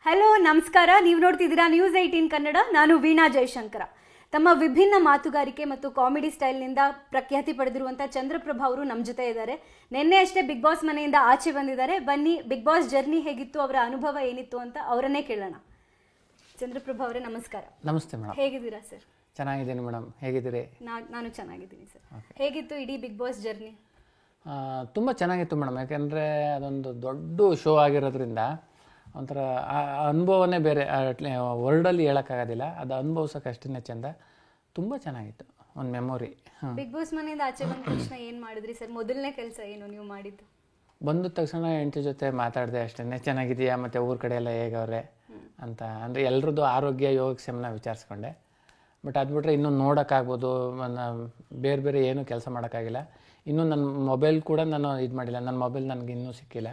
Hello ನಮಸ್ಕಾರ. ನೀವು ನೋಡ್ತಿದ್ದೀರಾ News18 ಕನ್ನಡ. ನಾನು ವೀಣಾ ಜಯಶಂಕರ. ತಮ್ಮ ವಿಭಿನ್ನ ಮಾತುಗಾರಿಕೆ ಮತ್ತು ಕಾಮಿಡಿ ಸ್ಟೈಲ್ನಿಂದ ಪ್ರಖ್ಯಾತಿ ಪಡೆದಿರುವಂಥ ಚಂದ್ರಪ್ರಭಾ ಅವರು ನಮ್ಮ ಜೊತೆ ಇದ್ದಾರೆ. ನಿನ್ನೆ ಅಷ್ಟೇ ಬಿಗ್ ಬಾಸ್ ಮನೆಯಿಂದ ಆಚೆ ಬಂದಿದ್ದಾರೆ. ಬನ್ನಿ ಬಿಗ್ ಬಾಸ್ ಜರ್ನಿ ಹೇಗಿತ್ತು, ಅವರ ಅನುಭವ ಏನಿತ್ತು ಅಂತ ಅವರನ್ನೇ ಕೇಳೋಣ. ಚಂದ್ರಪ್ರಭಾ ಅವರೇ ನಮಸ್ಕಾರ. ನಮಸ್ತೆ ಮೇಡಮ್. ಹೇಗಿದ್ದೀರಾ ಸರ್? ಚೆನ್ನಾಗಿದ್ದೀನಿ ಮೇಡಮ್, ಹೇಗಿದ್ದೀರಿ? ನಾನು ಚೆನ್ನಾಗಿದ್ದೀನಿ ಸರ್. ಹೇಗಿತ್ತು ಇಡೀ ಬಿಗ್ ಬಾಸ್ ಜರ್ನಿ? ತುಂಬ ಚೆನ್ನಾಗಿತ್ತು ಮೇಡಮ್. ಯಾಕೆಂದರೆ ಅದೊಂದು ದೊಡ್ಡ ಶೋ ಆಗಿರೋದ್ರಿಂದ ಒಂಥರ ಆ ಅನುಭವನೇ ಬೇರೆ. ವರ್ಡಲ್ಲಿ ಹೇಳೋಕ್ಕಾಗೋದಿಲ್ಲ, ಅದು ಅನುಭವಿಸೋಕೆ ಅಷ್ಟೇ ಚೆಂದ. ತುಂಬ ಚೆನ್ನಾಗಿತ್ತು, ಒಂದು ಮೆಮೊರಿ. ಬಿಗ್ ಬಾಸ್ ಮನೆಯಿಂದ ಆಚೆ ಬಂದ ತಕ್ಷಣ ಏನು ಮಾಡಿದ್ರಿ ಸರ್? ಮೊದಲನೇ ಕೆಲಸ ಏನು ನೀವು ಮಾಡಿದ್ದು? ಬಂದ ತಕ್ಷಣ ಹೆಂಡತಿ ಜೊತೆ ಮಾತಾಡಿದೆ ಅಷ್ಟೇ. ಚೆನ್ನಾಗಿದೆಯಾ, ಮತ್ತು ಊರ ಕಡೆ ಎಲ್ಲ ಹೇಗವ್ರೆ ಅಂತ. ಅಂದರೆ ಎಲ್ರದ್ದು ಆರೋಗ್ಯ, ಯೋಗಕ್ಷೇಮನ ವಿಚಾರಿಸ್ಕೊಂಡೆ. ಬಟ್ ಅದು ಬಿಟ್ಟರೆ ಇನ್ನೂ ನೋಡೋಕ್ಕಾಗ್ಬೋದು, ಬೇರೆ ಬೇರೆ ಏನೂ ಕೆಲಸ ಮಾಡೋಕ್ಕಾಗಿಲ್ಲ. ಇನ್ನೂ ನನ್ನ ಮೊಬೈಲ್ ಕೂಡ ನಾನು ಇದು ಮಾಡಿಲ್ಲ. ನನ್ನ ಮೊಬೈಲ್ ನನಗೆ ಇನ್ನೂ ಸಿಕ್ಕಿಲ್ಲ.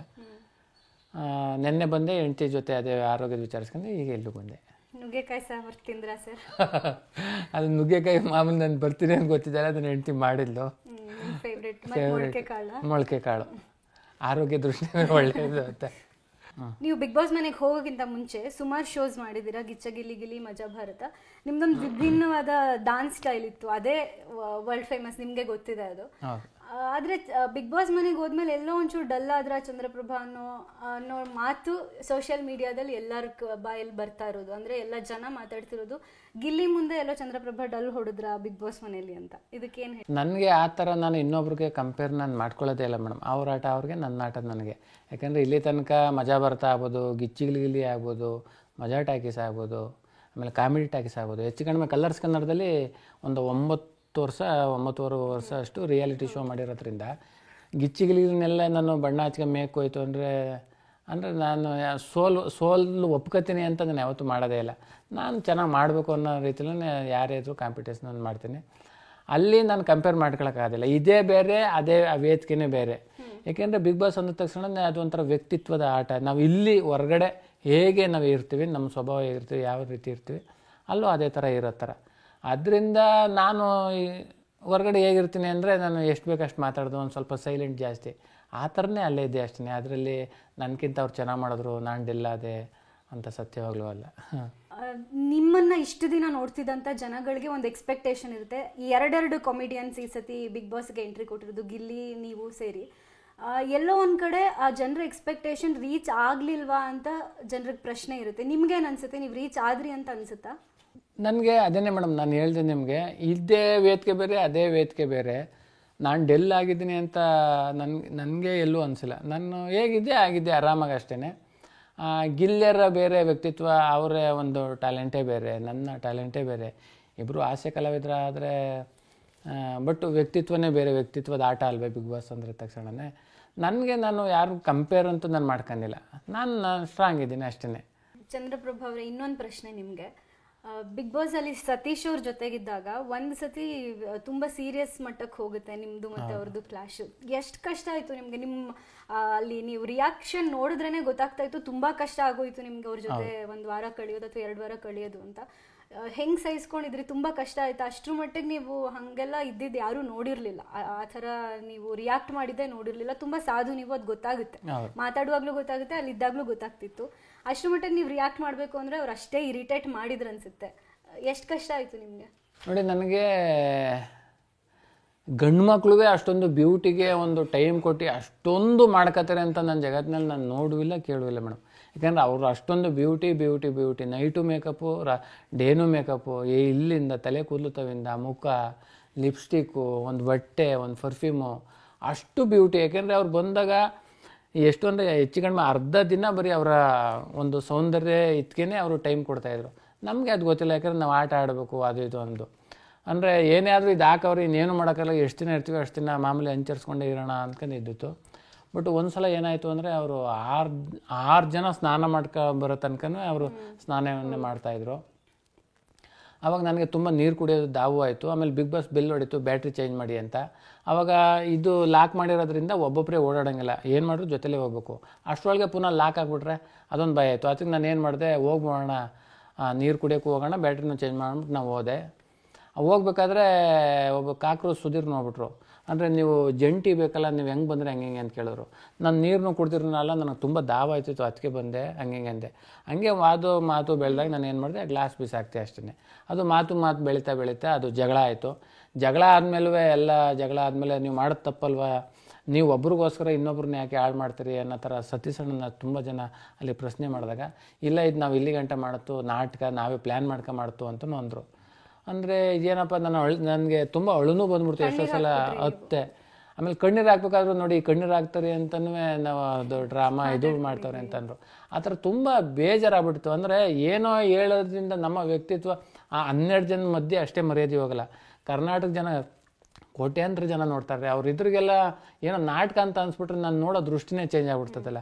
ನೆನ್ನೆ ಬಂದೆ, ಹೆಂಡತಿ ಜೊತೆ ಅದೇ ಆರೋಗ್ಯದ ವಿಚಾರಿಸ್ಕೊಂಡು ಈಗ ಇಲ್ಲೂ ಬಂದೆ. ನುಗ್ಗೆಕಾಯಿ ಸಾಂಬಾರು ತಿಂದ್ರಾ ಸರ್? ಅದು ನುಗ್ಗೆಕಾಯಿ ಮಾಮೂಲಿ ನಾನು ಬರ್ತೀನಿ ಅಂತ ಗೊತ್ತಿದ್ದಾರೆ, ಅದನ್ನ ಹೆಂಡತಿ ಮಾಡಿದ್ಲು. ಫೇವ್ರೆಟ್ ಮೊಳಕೆ ಕಾಳು ಆರೋಗ್ಯ ದೃಷ್ಟಿಯಿಂದ ಒಳ್ಳೆಯದು ಅಂತ. ನೀವು ಬಿಗ್ ಬಾಸ್ ಮನೆಗೆ ಹೋಗೋಕ್ಕಿಂತ ಮುಂಚೆ ಸುಮಾರು ಶೋಸ್ ಮಾಡಿದ್ದೀರಾ. ಗಿಚ್ಚ ಗಿಲಿ ಗಿಲಿ, ಮಜಾ ಭಾರತ. ನಿಮ್ದೊಂದು ವಿಭಿನ್ನವಾದ ಡಾನ್ಸ್ ಸ್ಟೈಲ್ ಇತ್ತು, ಅದೇ ವರ್ಲ್ಡ್ ಫೇಮಸ್, ನಿಮಗೆ ಗೊತ್ತಿದೆ ಅದು. ಆದರೆ ಬಿಗ್ ಬಾಸ್ ಮನೆಗೆ ಹೋದ್ಮೇಲೆ ಎಲ್ಲೋ ಒಂಚೂರು ಡಲ್ ಆದ್ರ ಚಂದ್ರಪ್ರಭಾ ಅನ್ನೋ ಮಾತು ಸೋಷಿಯಲ್ ಮೀಡಿಯಾದಲ್ಲಿ ಎಲ್ಲರ ಬಾಯಲ್ಲಿ ಬರ್ತಾ ಇರೋದು. ಅಂದರೆ ಎಲ್ಲ ಜನ ಮಾತಾಡ್ತಿರೋದು, ಗಿಲ್ಲಿ ಮುಂದೆ ಎಲ್ಲೋ ಚಂದ್ರಪ್ರಭಾ ಡಲ್ ಹೊಡೆದ್ರ ಬಿಗ್ ಬಾಸ್ ಮನೆಯಲ್ಲಿ ಅಂತ. ಇದಕ್ಕೇನು ಹೇಳಿ? ನನಗೆ ಆ ಥರ ನಾನು ಇನ್ನೊಬ್ರಿಗೆ ಕಂಪೇರ್ ನಾನು ಮಾಡ್ಕೊಳ್ಳೋದೇ ಇಲ್ಲ ಮೇಡಮ್. ಅವ್ರ ಆಟ ಅವ್ರಿಗೆ, ನನ್ನ ಆಟ ನನಗೆ. ಯಾಕೆಂದರೆ ಇಲ್ಲಿ ತನಕ ಮಜಾ ಬರ್ತಾ ಆಗ್ಬೋದು, ಗಿಲಿ ಆಗ್ಬೋದು, ಮಜಾ ಟಾಕೀಸ್ ಆಗ್ಬೋದು, ಆಮೇಲೆ ಕಾಮಿಡಿ ಟಾಕೀಸ್ ಆಗ್ಬೋದು, ಹೆಚ್ಚು ಕಡಿಮೆ ಕಲರ್ಸ್ ಕನ್ನಡದಲ್ಲಿ ಒಂದು 9 ವರ್ಷ ಅಷ್ಟು ರಿಯಾಲಿಟಿ ಶೋ ಮಾಡಿರೋದ್ರಿಂದ ಗಿಲಿನೆಲ್ಲ ನಾನು ಬಣ್ಣ ಹಚ್ಕೊಂಡು ಮೇಕ್ ಹೋಯ್ತು ಅಂದರೆ ನಾನು ಸೋಲು ಒಪ್ಕೋತೀನಿ ಅಂತ ನಾನು ಯಾವತ್ತೂ ಮಾಡೋದೇ ಇಲ್ಲ. ನಾನು ಚೆನ್ನಾಗಿ ಮಾಡಬೇಕು ಅನ್ನೋ ರೀತಿಯಲ್ಲೇ ಯಾರೇ ಇದ್ರೂ ಕಾಂಪಿಟೇಷನ್ ನಾನು ಮಾಡ್ತೀನಿ. ಅಲ್ಲಿ ನಾನು ಕಂಪೇರ್ ಮಾಡ್ಕೊಳಕ್ಕಾಗೋದಿಲ್ಲ. ಇದೇ ಬೇರೆ, ಅದೇ ವೇದಿಕೆನೇ ಬೇರೆ. ಏಕೆಂದರೆ ಬಿಗ್ ಬಾಸ್ ಅಂದ ತಕ್ಷಣ ಅದೊಂಥರ ವ್ಯಕ್ತಿತ್ವದ ಆಟ. ನಾವು ಇಲ್ಲಿ ಹೊರಗಡೆ ಹೇಗೆ ನಾವು ಇರ್ತೀವಿ, ನಮ್ಮ ಸ್ವಭಾವ ಹೇಗಿರ್ತೀವಿ, ಯಾವ ರೀತಿ ಇರ್ತೀವಿ, ಅಲ್ಲೂ ಅದೇ ಥರ ಇರೋ ಥರ. ಅದರಿಂದ ನಾನು ಹೊರಗಡೆ ಹೇಗಿರ್ತೀನಿ ಅಂದರೆ ನಾನು ಎಷ್ಟು ಬೇಕಷ್ಟು ಮಾತಾಡೋದು, ಒಂದು ಸ್ವಲ್ಪ ಸೈಲೆಂಟ್ ಜಾಸ್ತಿ, ಆ ಥರನೇ ಅಲ್ಲೇ ಇದ್ದೆ ಅಷ್ಟೇ. ಅದರಲ್ಲಿ ನನಗಿಂತ ಅವ್ರು ಚೆನ್ನಾಗಿ ಮಾಡಿದ್ರು, ನಾನು ಡಿಲ್ಲಾದೆ ಅಂತ ಸತ್ಯವಾಗ್ಲೂ ಅಲ್ಲ. ನಿಮ್ಮನ್ನು ಇಷ್ಟು ದಿನ ನೋಡ್ತಿದ್ದಂಥ ಜನಗಳಿಗೆ ಒಂದು ಎಕ್ಸ್ಪೆಕ್ಟೇಷನ್ ಇರುತ್ತೆ. ಈ ಎರಡೆರಡು ಕಾಮಿಡಿಯನ್ಸ್ ಈ ಸತಿ ಬಿಗ್ ಬಾಸ್ಗೆ ಎಂಟ್ರಿ ಕೊಟ್ಟಿರೋದು, ಗಿಲ್ಲಿ ನೀವು ಸೇರಿ. ಎಲ್ಲೋ ಒಂದು ಕಡೆ ಆ ಜನರ ಎಕ್ಸ್ಪೆಕ್ಟೇಷನ್ ರೀಚ್ ಆಗಲಿಲ್ವಾ ಅಂತ ಜನರಿಗೆ ಪ್ರಶ್ನೆ ಇರುತ್ತೆ. ನಿಮ್ಗೇನು ಅನಿಸುತ್ತೆ? ನೀವು ರೀಚ್ ಆದ್ರಿ ಅಂತ ಅನಿಸುತ್ತಾ? ನನಗೆ ಅದನ್ನೇ ಮೇಡಮ್ ನಾನು ಹೇಳಿದೆ ನಿಮಗೆ, ಇದೇ ವೇದಿಕೆ ಬೇರೆ, ಅದೇ ವೇದಿಕೆ ಬೇರೆ. ನಾನು ಡೆಲ್ ಆಗಿದ್ದೀನಿ ಅಂತ ನನಗೆ ಎಲ್ಲೂ ಅನಿಸಿಲ್ಲ. ನಾನು ಹೇಗಿದ್ದೆ ಆಗಿದ್ದೆ ಆರಾಮಾಗಿ ಅಷ್ಟೇ. ಗಿಲ್ಲೆರ ಬೇರೆ ವ್ಯಕ್ತಿತ್ವ, ಅವರೇ ಒಂದು ಟ್ಯಾಲೆಂಟೇ ಬೇರೆ, ನನ್ನ ಟ್ಯಾಲೆಂಟೇ ಬೇರೆ. ಇಬ್ಬರು ಹಾಸ್ಯ ಕಲಾವಿದ್ರ ಆದರೆ ಬಟ್ ವ್ಯಕ್ತಿತ್ವನೇ ಬೇರೆ, ವ್ಯಕ್ತಿತ್ವದ ಆಟ ಅಲ್ವೇ ಬಿಗ್ ಬಾಸ್ ಅಂದ್ರೆ ತಕ್ಷಣವೇ. ನಾನು ಯಾರು ಕಂಪೇರ್ ಅಂತೂ ನಾನು ಮಾಡ್ಕೊಂಡಿಲ್ಲ. ನಾನು ಸ್ಟ್ರಾಂಗ್ ಇದ್ದೀನಿ ಅಷ್ಟೇ. ಚಂದ್ರಪ್ರಭಾ ಅವರೇ, ಇನ್ನೊಂದು ಪ್ರಶ್ನೆ ನಿಮಗೆ. ಬಿಗ್ ಬಾಸ್ ಅಲ್ಲಿ ಸತೀಶ್ ಅವ್ರ ಜೊತೆಗಿದ್ದಾಗ ಒಂದು ಸತಿ ತುಂಬ ಸೀರಿಯಸ್ ಮಟ್ಟಕ್ಕೆ ಹೋಗುತ್ತೆ ನಿಮ್ಮದು ಮತ್ತು ಅವ್ರದ್ದು ಕ್ಲಾಶ್. ಎಷ್ಟು ಕಷ್ಟ ಆಯಿತು ನಿಮಗೆ? ಅಲ್ಲಿ ನೀವು ರಿಯಾಕ್ಷನ್ ನೋಡಿದ್ರೇ ಗೊತ್ತಾಗ್ತಾ ಇತ್ತು ತುಂಬ ಕಷ್ಟ ಆಗೋಯ್ತು ನಿಮ್ಗೆ ಅವ್ರ ಜೊತೆ ಒಂದು ವಾರ ಕಳೆಯೋದು ಅಥವಾ 2 ವಾರ ಕಳೆಯೋದು ಅಂತ. ಹೆಂಗೆ ಸಹಿಸ್ಕೊಂಡಿದ್ರಿ? ತುಂಬ ಕಷ್ಟ ಆಯ್ತು? ಅಷ್ಟ್ರ ಮಟ್ಟಿಗೆ ನೀವು ಹಾಗೆಲ್ಲ ಇದ್ದಿದ್ದು ಯಾರೂ ನೋಡಿರಲಿಲ್ಲ, ಆ ಥರ ನೀವು ರಿಯಾಕ್ಟ್ ಮಾಡಿದ್ದೇ ನೋಡಿರಲಿಲ್ಲ. ತುಂಬ ಸಾಧು ನೀವು, ಅದು ಗೊತ್ತಾಗುತ್ತೆ, ಮಾತಾಡುವಾಗಲೂ ಗೊತ್ತಾಗುತ್ತೆ, ಅಲ್ಲಿ ಇದ್ದಾಗಲೂ ಗೊತ್ತಾಗ್ತಿತ್ತು. ಅಷ್ಟ್ರ ಮಟ್ಟಿಗೆ ನೀವು ರಿಯಾಕ್ಟ್ ಮಾಡಬೇಕು ಅಂದರೆ ಅವ್ರು ಅಷ್ಟೇ ಇರಿಟೇಟ್ ಮಾಡಿದ್ರು ಅನಿಸುತ್ತೆ. ಎಷ್ಟು ಕಷ್ಟ ಆಯಿತು ನಿಮಗೆ? ನೋಡಿ, ನನಗೆ ಗಂಡು ಮಕ್ಳಿಗೆ ಅಷ್ಟೊಂದು ಬ್ಯೂಟಿಗೆ ಒಂದು ಟೈಮ್ ಕೊಟ್ಟು ಅಷ್ಟೊಂದು ಮಾಡ್ಕೋತಾರೆ ಅಂತ ನನ್ನ ಜಗತ್ತಿನಲ್ಲಿ ನಾನು ನೋಡುವಿಲ್ಲ, ಕೇಳುವಿಲ್ಲ ಮೇಡಮ್. ಯಾಕಂದರೆ ಅವರು ಅಷ್ಟೊಂದು ಬ್ಯೂಟಿ, ನೈಟು ಮೇಕಪ್ಪು, ಡೇನು ಮೇಕಪ್ಪು, ಇಲ್ಲಿಂದ ತಲೆ ಕೂದಲುತ್ತವಿಂದ ಮುಖ, ಲಿಪ್ಸ್ಟಿಕ್ಕು, ಒಂದು ಬಟ್ಟೆ, ಒಂದು ಪರ್ಫ್ಯೂಮು, ಅಷ್ಟು ಬ್ಯೂಟಿ. ಯಾಕೆಂದರೆ ಅವ್ರು ಬಂದಾಗ ಎಷ್ಟು ಅಂದರೆ ಹೆಚ್ಚು ಕಡಿಮೆ ಅರ್ಧ ದಿನ ಬರೀ ಅವರ ಒಂದು ಸೌಂದರ್ಯ ಇದಕ್ಕೇ ಅವರು ಟೈಮ್ ಕೊಡ್ತಾಯಿದ್ರು. ನಮಗೆ ಅದು ಗೊತ್ತಿಲ್ಲ, ಯಾಕಂದರೆ ನಾವು ಆಟ ಆಡಬೇಕು, ಅದು ಇದು ಅಂದು ಅಂದರೆ ಏನೇ ಆದರೂ ಇದು ಹಾಕವ್ರು ಇನ್ನೇನು ಮಾಡೋಕ್ಕಲ್ಲ, ಎಷ್ಟು ದಿನ ಇರ್ತೀವಿ ಅಷ್ಟು ದಿನ ಮಾಮೂಲಿ ಹಂಚರಿಸ್ಕೊಂಡೇ ಇರೋಣ ಅಂದ್ಕೊಂಡು ಇದ್ದಿತ್ತು. ಬಟ್ ಒಂದು ಸಲ ಏನಾಯಿತು ಅಂದರೆ ಅವರು 6 ಜನ ಸ್ನಾನ ಬರೋ ತನಕ ಅವರು ಸ್ನಾನವನ್ನೇ ಮಾಡ್ತಾಯಿದ್ರು. ಆವಾಗ ನನಗೆ ತುಂಬ ನೀರು ಕುಡಿಯೋದು ದಾವು ಆಯಿತು. ಆಮೇಲೆ ಬಿಗ್ ಬಾಸ್ ಬೆಲ್ ಹೊಡಿತು, ಬ್ಯಾಟ್ರಿ ಚೇಂಜ್ ಮಾಡಿ ಅಂತ. ಆವಾಗ ಇದು ಲಾಕ್ ಮಾಡಿರೋದ್ರಿಂದ ಒಬ್ಬೊಬ್ಬರೇ ಓಡಾಡೋಂಗಿಲ್ಲ, ಏನು ಮಾಡಿದ್ರು ಜೊತೆಲೇ ಹೋಗ್ಬೇಕು. ಅಷ್ಟರೊಳಗೆ ಪುನಃ ಲಾಕ್ ಆಗಿಬಿಟ್ರೆ ಅದೊಂದು ಭಯ ಆಯಿತು. ಅದಕ್ಕೆ ನಾನು ಏನು ಮಾಡಿದೆ, ಹೋಗ್ಬೋಣ, ನೀರು ಕುಡಿಯೋಕ್ಕೆ ಹೋಗೋಣ, ಬ್ಯಾಟ್ರಿನೂ ಚೇಂಜ್ ಮಾಡ್ಬಿಟ್ಟು ನಾವು ಹೋದೆ. ಹೋಗ್ಬೇಕಾದ್ರೆ ಒಬ್ಬ ಕಾಕ್ರೋಚ್ ಸುಧೀರ್ ನೋಡ್ಬಿಟ್ರು. ಅಂದರೆ ನೀವು ಜಂಟಿ ಬೇಕಲ್ಲ, ನೀವು ಹೆಂಗೆ ಬಂದರೆ ಹಂಗೆ ಅಂತ ಕೇಳಿದ್ರು. ನಾನು ನೀರನ್ನು ಕುಡ್ದಿರನಲ್ಲ, ನನಗೆ ತುಂಬ ದಾವ ಆಯ್ತಿತ್ತು, ಅದಕ್ಕೆ ಬಂದೆ ಹಂಗೆ ಅಂದೆ. ಹಂಗೆ ಮಾತು ಬೆಳೆದಾಗ ನಾನು ಏನು ಮಾಡಿದೆ, ಗ್ಲಾಸ್ ಬಿಸಾಕ್ತೆ ಅಷ್ಟೇ. ಅದು ಮಾತು ಬೆಳೀತಾ ಅದು ಜಗಳ ಆಯಿತು. ಜಗಳ ಆದಮೇಲೆ ನೀವು ಮಾಡೋದು ತಪ್ಪಲ್ವಾ, ನೀವು ಒಬ್ರಿಗೋಸ್ಕರ ಇನ್ನೊಬ್ರನ್ನ ಯಾಕೆ ಹಾಳು ಮಾಡ್ತೀರಿ ಅನ್ನೋ ಥರ ಸತೀಶಣ್ಣನ ತುಂಬ ಜನ ಅಲ್ಲಿ ಪ್ರಶ್ನೆ ಮಾಡಿದಾಗ, ಇಲ್ಲ ಇದು ನಾವು ಇಲ್ಲಿ ಗಂಟೆ ಮಾಡತ್ತು ನಾಟಕ, ನಾವೇ ಪ್ಲ್ಯಾನ್ ಮಾಡ್ಕೊಂಬಾಡ್ತು ಅಂತಲೂ ಅಂದರು. ಅಂದರೆ ಇದೇನಪ್ಪ, ನನಗೆ ತುಂಬ ಅಳುನೂ ಬಂದ್ಬಿಡ್ತು ಎಷ್ಟೋ ಸಲ ಹತ್ತೆ. ಆಮೇಲೆ ಕಣ್ಣೀರು ಹಾಕ್ಬೇಕಾದ್ರೂ ನೋಡಿ, ಕಣ್ಣೀರು ಹಾಕ್ತಾರೆ ಅಂತನೂ ನಾವು ಅದು ಡ್ರಾಮಾ ಇದು ಮಾಡ್ತವ್ರೆ ಅಂತಂದರು. ಆ ಥರ ತುಂಬ ಬೇಜಾರಾಗ್ಬಿಡ್ತು. ಅಂದರೆ ಏನೋ ಹೇಳೋದ್ರಿಂದ ನಮ್ಮ ವ್ಯಕ್ತಿತ್ವ ಆ 12 ಜನ ಮಧ್ಯೆ ಅಷ್ಟೇ ಮರ್ಯಾದೆ ಹೋಗಲ್ಲ. ಕರ್ನಾಟಕ ಜನ ಕೋಟ್ಯಾಂತರ ಜನ ನೋಡ್ತಾರೆ, ಅವ್ರ ಇದ್ರಿಗೆಲ್ಲ ಏನೋ ನಾಟಕ ಅಂತ ಅನ್ಸ್ಬಿಟ್ರೆ ನಾನು ನೋಡೋ ದೃಷ್ಟಿನೇ ಚೇಂಜ್ ಆಗ್ಬಿಡ್ತದಲ್ಲ.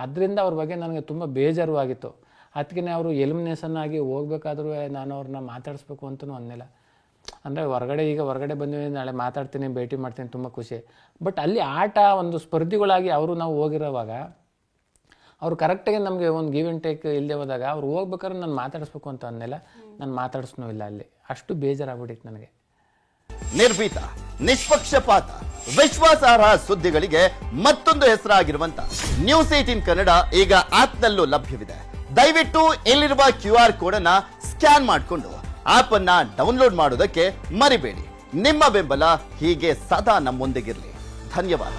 ಅದರಿಂದ ಅವ್ರ ಬಗ್ಗೆ ನನಗೆ ತುಂಬ ಬೇಜಾರು ಆಗಿತ್ತು. ಅದಕ್ಕೆ ಅವರು ಎಲಿಮಿನೇಷನ್ ಆಗಿ ಹೋಗ್ಬೇಕಾದ್ರೂ ನಾನು ಅವ್ರನ್ನ ಮಾತಾಡಿಸ್ಬೇಕು ಅಂತಲೂ ಅನ್ನಿಲ್ಲ. ಅಂದರೆ ಹೊರಗಡೆ ಬಂದ್ವಿ, ನಾಳೆ ಮಾತಾಡ್ತೀನಿ, ಭೇಟಿ ಮಾಡ್ತೀನಿ, ತುಂಬ ಖುಷಿ. ಬಟ್ ಅಲ್ಲಿ ಆಟ ಒಂದು ಸ್ಪರ್ಧಿಗಳಾಗಿ ನಾವು ಹೋಗಿರೋವಾಗ ಅವ್ರು ಕರೆಕ್ಟಾಗಿ ನಮಗೆ ಒಂದು ಗಿವ್ ಆ್ಯಂಡ್ ಟೇಕ್ ಇಲ್ಲದೆ ಹೋದಾಗ ಅವ್ರು ಹೋಗ್ಬೇಕಾದ್ರೆ ನಾನು ಮಾತಾಡಿಸ್ಬೇಕು ಅಂತ ಅನ್ನಿಲ್ಲ, ನಾನು ಮಾತಾಡಿಸ್ನೂ ಇಲ್ಲ. ಅಲ್ಲಿ ಅಷ್ಟು ಬೇಜಾರಾಗ್ಬಿಟ್ಟಿತ್ತು ನನಗೆ. ನಿರ್ಭೀತ, ನಿಷ್ಪಕ್ಷಪಾತ, ವಿಶ್ವಾಸಾರ್ಹ ಸುದ್ದಿಗಳಿಗೆ ಮತ್ತೊಂದು ಹೆಸರಾಗಿರುವಂತ ನ್ಯೂಸ್ 18 ಕನ್ನಡ ಈಗ ಆಪ್ನಲ್ಲೂ ಲಭ್ಯವಿದೆ. ದಯವಿಟ್ಟು ಇಲ್ಲಿರುವ QR ಕೋಡ್ ಅನ್ನ ಸ್ಕ್ಯಾನ್ ಮಾಡಿಕೊಂಡು ಆಪ್ ಅನ್ನ ಡೌನ್ಲೋಡ್ ಮಾಡೋದಕ್ಕೆ ಮರಿಬೇಡಿ. ನಿಮ್ಮ ಬೆಂಬಲ ಹೀಗೆ ಸದಾ ನಮ್ಮೊಂದಿಗಿರಲಿ. ಧನ್ಯವಾದ.